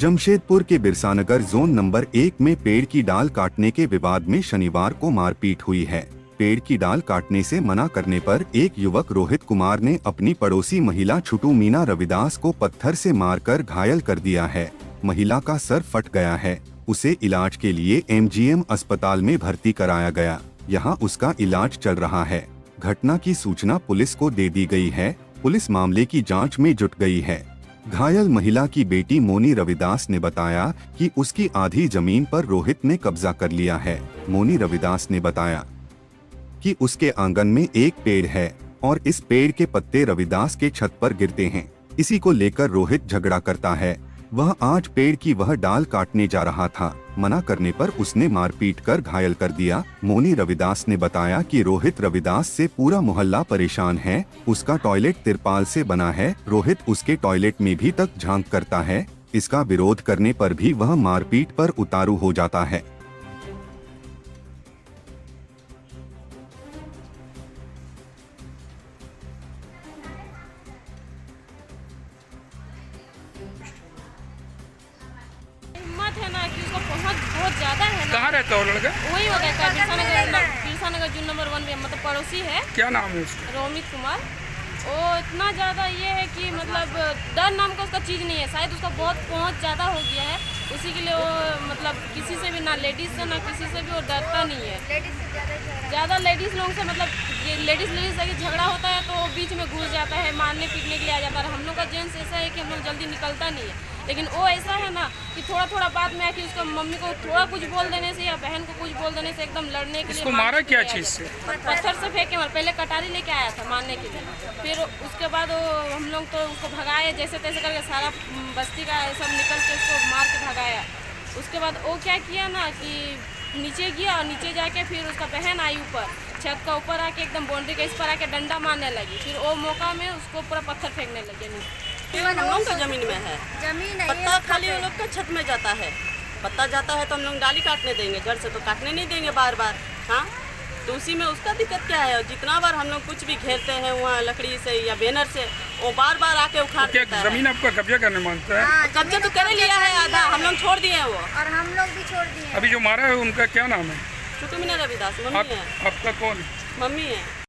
जमशेदपुर के Birsanagar zone number 1 में पेड़ की डाल काटने के विवाद में शनिवार को मारपीट हुई है। पेड़ की डाल काटने से मना करने पर एक युवक रोहित कुमार ने अपनी पड़ोसी महिला छुटू मीना रविदास को पत्थर से मारकर घायल कर दिया है। महिला का सर फट गया है। उसे इलाज के लिए MGM अस्पताल में भर्ती कराया गया। यहां उसका इलाज चल रहा है। घटना की सूचना पुलिस को दे दी गई है। पुलिस मामले की जांच में जुट गई है। घायल महिला की बेटी मोनी रविदास ने बताया कि उसकी आधी जमीन पर रोहित ने कब्जा कर लिया है। मोनी रविदास ने बताया कि उसके आंगन में एक पेड़ है और इस पेड़ के पत्ते रविदास के छत पर गिरते हैं। इसी को लेकर रोहित झगड़ा करता है। वह आज पेड़ की वह डाल काटने जा रहा था। मना करने पर उसने मारपीट कर घायल कर दिया। मोनी रविदास ने बताया कि रोहित रविदास से पूरा मोहल्ला परेशान है। उसका टॉयलेट तिरपाल से बना है। रोहित उसके टॉयलेट में भी तक झांक करता है। इसका विरोध करने पर भी वह मारपीट पर उतारू हो जाता है। हिम्मत है ना कि उसका पहुंच बहुत ज्यादा है ना। कहाँ रहता है वो लड़का? वही हो गया बिरसानगर जून नंबर 1 में, मतलब पड़ोसी है। क्या नाम है उसका? रोमित कुमार। वो इतना ज़्यादा ये है कि मतलब डर नाम का उसका चीज़ नहीं है। शायद उसका बहुत पहुंच ज़्यादा हो गया है। उसी के लिए वो मतलब किसी से भी, ना लेडीज़ से ना किसी से भी वो डरता नहीं है। ज़्यादा लेडीज़ लोगों से मतलब ये लेडीज़ अगर झगड़ा होता है तो वो बीच में घुस जाता है, मारने पीटने के लिए आ जाता है। हम लोग का जेंट्स ऐसा है कि हम लोग जल्दी निकलता नहीं है। लेकिन वो ऐसा है ना कि थोड़ा थोड़ा बात में आके उसका मम्मी को थोड़ा कुछ बोल देने से या बहन को कुछ बोल देने से एकदम लड़ने के लिए इसको मारा क्या चीज़ से? पत्थर से फेंके मार। पहले कटारी लेके आया था मारने के लिए। फिर उसके बाद वो हम लोग तो उसको भगाए जैसे तैसे करके, सारा बस्ती का सब निकल के उसको मार के भगाया। उसके बाद वो क्या किया ना कि नीचे गया और नीचे जाके फिर उसका बहन आई ऊपर, छत का ऊपर आके एकदम बाउंड्री के इस पर आके डंडा मारने लगी। फिर वो मौका में उसको पूरा पत्थर फेंकने लगे। हम लोग का जमीन में है। पत्ता खाली वो लोग का छत में जाता है। पत्ता जाता है तो हम लोग डाली काटने देंगे, जड़ से तो काटने नहीं देंगे बार बार। हाँ, तो उसी में उसका दिक्कत क्या है? जितना बार हम लोग कुछ भी घेरते हैं वहाँ लकड़ी से या बैनर से, वो बार बार आके उखाड़ देता है। जमीन आपका कब्जा करने मांगता है? हाँ, कब्जा तो कर लिया है आधा, हम लोग छोड़ दिए हैं वो। और हम लोग भी छोड़ दिए। अभी जो मारा है उनका क्या नाम है? छुटू मीना रविदास मम्मी है। आपका कौन? मम्मी है।